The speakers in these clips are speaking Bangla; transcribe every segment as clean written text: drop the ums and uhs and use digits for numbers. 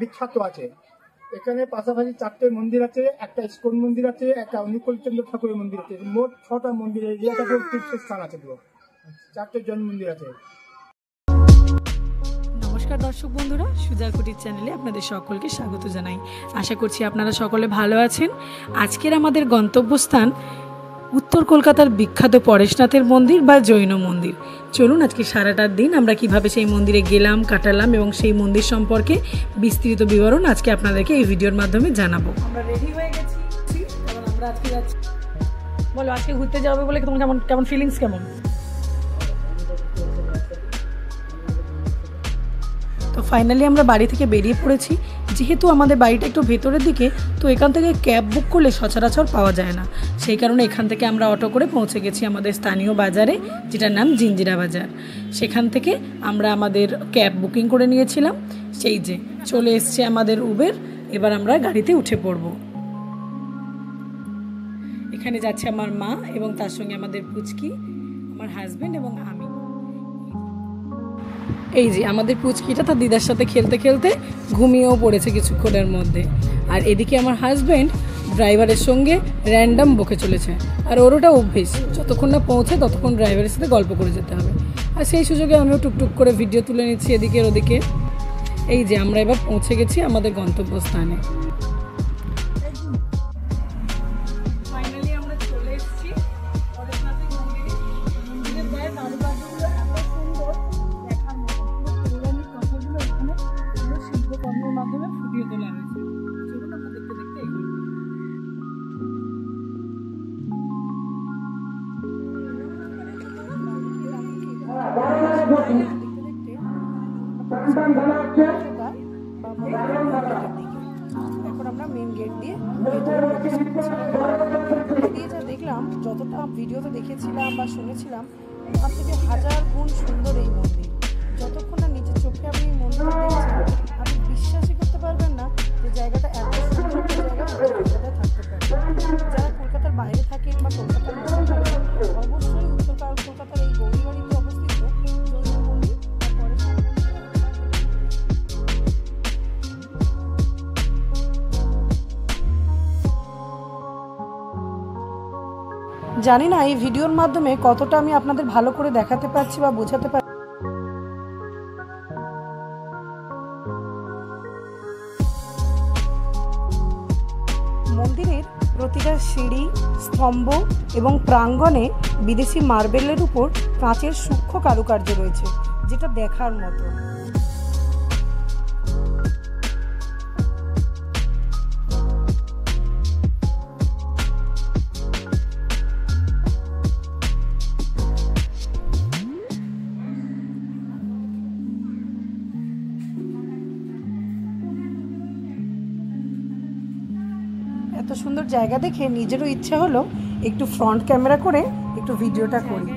বিখ্যাত আছে। এখানে পাশাপাশি 4টে মন্দির আছে, একটা ইস্কন মন্দির আছে, একটা অনুকূলচন্দ্র ঠাকুরের মন্দির আছে, মোট 6টা মন্দির। এরিয়াটাতে তীর্থস্থান আছে, পুরো 4টে জৈন মন্দির আছে। নমস্কার দর্শক বন্ধুরা, সুজার কুটির চ্যানেলে আপনাদের সকলকে স্বাগত জানাই। আশা করছি আপনারা সকলে ভালো আছেন। আজকের আমাদের গন্তব্যস্থান উত্তর কলকাতার বিখ্যাত পরেশনাথের মন্দির বা জৈন মন্দির। চলুন আজকে সারাটা দিন আমরা কিভাবে সেই মন্দিরে গেলাম, কাটালাম এবং সেই মন্দির সম্পর্কে বিস্তৃত বিবরণ আজকে আপনাদেরকে এই ভিডিওর মাধ্যমে জানাবো। আমরা রেডি হয়ে গেছি, কারণ আমরা আজকে যাচ্ছি। বলো, আজকে ঘুরতে যাবে বলে তোমার কেমন ফিলিংস কেমন? তো ফাইনালি আমরা বাড়ি থেকে বেরিয়ে পড়েছি। যেহেতু আমাদের বাড়িটা একটু ভেতরের দিকে, তো এখান থেকে ক্যাব বুক করলে সচরাচর পাওয়া যায় না। সেই কারণে এখান থেকে আমরা অটো করে পৌঁছে গেছি আমাদের স্থানীয় বাজারে, যেটার নাম জিঞ্জিরা বাজার। সেখান থেকে আমরা আমাদের ক্যাব বুকিং করে নিয়েছিলাম। সেই যে চলে এসছে আমাদের উবের। এবার আমরা গাড়িতে উঠে পড়ব। এখানে যাচ্ছে আমার মা এবং তার সঙ্গে আমাদের পুচকি, আমার হাজব্যান্ড এবং আমি। এই যে আমাদের পুচকিটা তার দিদার সাথে খেলতে খেলতে ঘুমিয়েও পড়েছে কিছুক্ষণের মধ্যে। আর এদিকে আমার হাজব্যান্ড ড্রাইভারের সঙ্গে র্যান্ডাম বকে চলেছে। আর ওর ওটা অভ্যেস, যতক্ষণ না পৌঁছে ততক্ষণ ড্রাইভারের সাথে গল্প করে যেতে হবে। আর সেই সুযোগে আমিও টুকটুক করে ভিডিও তুলে নিচ্ছি এদিকে ওদিকে। এই যে আমরা এবার পৌঁছে গেছি আমাদের গন্তব্যস্থানে। এখন আমরা মেন গেট দিয়ে যা দেখলাম, যতটা ভিডিওতে দেখেছিলাম বা শুনেছিলাম, তার থেকে 1000 গুণ সুন্দর এই মন্দির। যতক্ষণ না নিজের চোখে আপনি এই মন্দির দেখছেন, আপনি বিশ্বাসই করতে পারবেন না যে জায়গাটা এত সুন্দর একটা জায়গা কলকাতায় থাকতে পারে। যারা কলকাতার বাইরে থাকেন বা কলকাতার মধ্যে থাকেন, অবশ্যই উত্তর কলকাতার এই গৌরীবাড়িতে অবস্থিত জৈন মন্দির জানি না এই ভিডিওর মাধ্যমে কতটা আমি আপনাদের ভালো করে দেখাতে পারছি বা বোঝাতে পারছি। মন্দিরের প্রতিটা সিঁড়ি, স্তম্ভ এবং প্রাঙ্গণে বিদেশি মার্বেলের উপর কাঁচের সূক্ষ্ম কারুকার্য রয়েছে, যেটা দেখার মতো। এত সুন্দর জায়গা দেখে নিজেরও ইচ্ছে হলো একটু ফ্রন্ট ক্যামেরা করে একটু ভিডিওটা করি।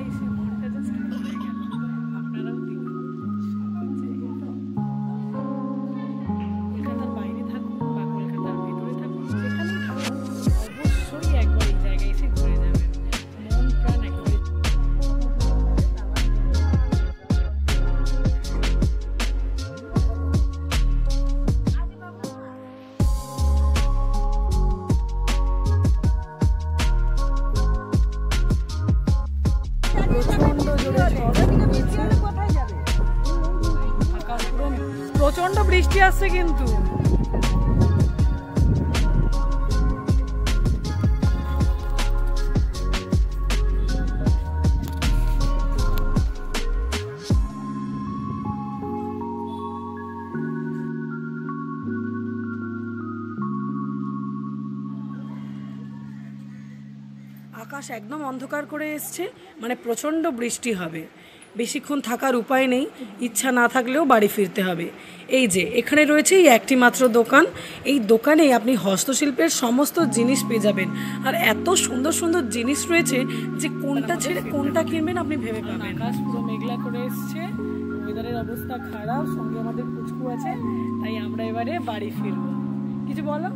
প্রচন্ড বৃষ্টি আসছে কিন্তু। আকাশ একদম অন্ধকার করে এসছে, মানে প্রচণ্ড বৃষ্টি হবে। বেশিক্ষণ থাকার উপায় নেই, ইচ্ছা না থাকলেও বাড়ি ফিরতে হবে। এই যে এখানে রয়েছে এই একটি মাত্র দোকান। এই দোকানে আপনি হস্তশিল্পের সমস্ত জিনিস পেয়ে যাবেন। আর এত সুন্দর সুন্দর জিনিস রয়েছে যে কোনটা ছেড়ে কোনটা কিনবেন আপনি ভেবে পাবেন। আকাশ পুরো মেঘলা করে এসছে, ওয়েদারের অবস্থা খারাপ, সঙ্গে আমাদের পুচকু আছে, তাই আমরা এবারে বাড়ি ফিরবো। কিছু বলো?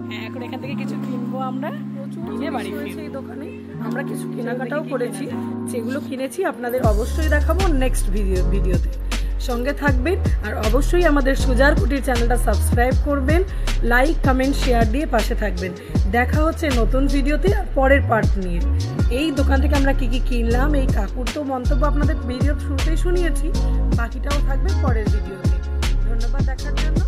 হ্যাঁ, এখন এখান থেকে কিছু কিনবো আমরা, কিনে বাড়ি ফিরবো। এই দোকানে আমরা কিছু কেনাকাটাও করেছি, যেগুলো কিনেছি আপনাদের অবশ্যই দেখাবো নেক্সট ভিডিওতে। সঙ্গে থাকবেন আর অবশ্যই আমাদের সুজার কুটির চ্যানেলটা সাবস্ক্রাইব করবেন, লাইক কমেন্ট শেয়ার দিয়ে পাশে থাকবেন। দেখা হচ্ছে নতুন ভিডিওতে আর পরের পার্ট নিয়ে। এই দোকান থেকে আমরা কি কি কিনলাম, এই কাকুর তো মন্তব্য আপনাদের ভিডিওর শুরুতেই শুনিয়েছি, বাকিটাও থাকবে পরের ভিডিওতে। ধন্যবাদ দেখার জন্য।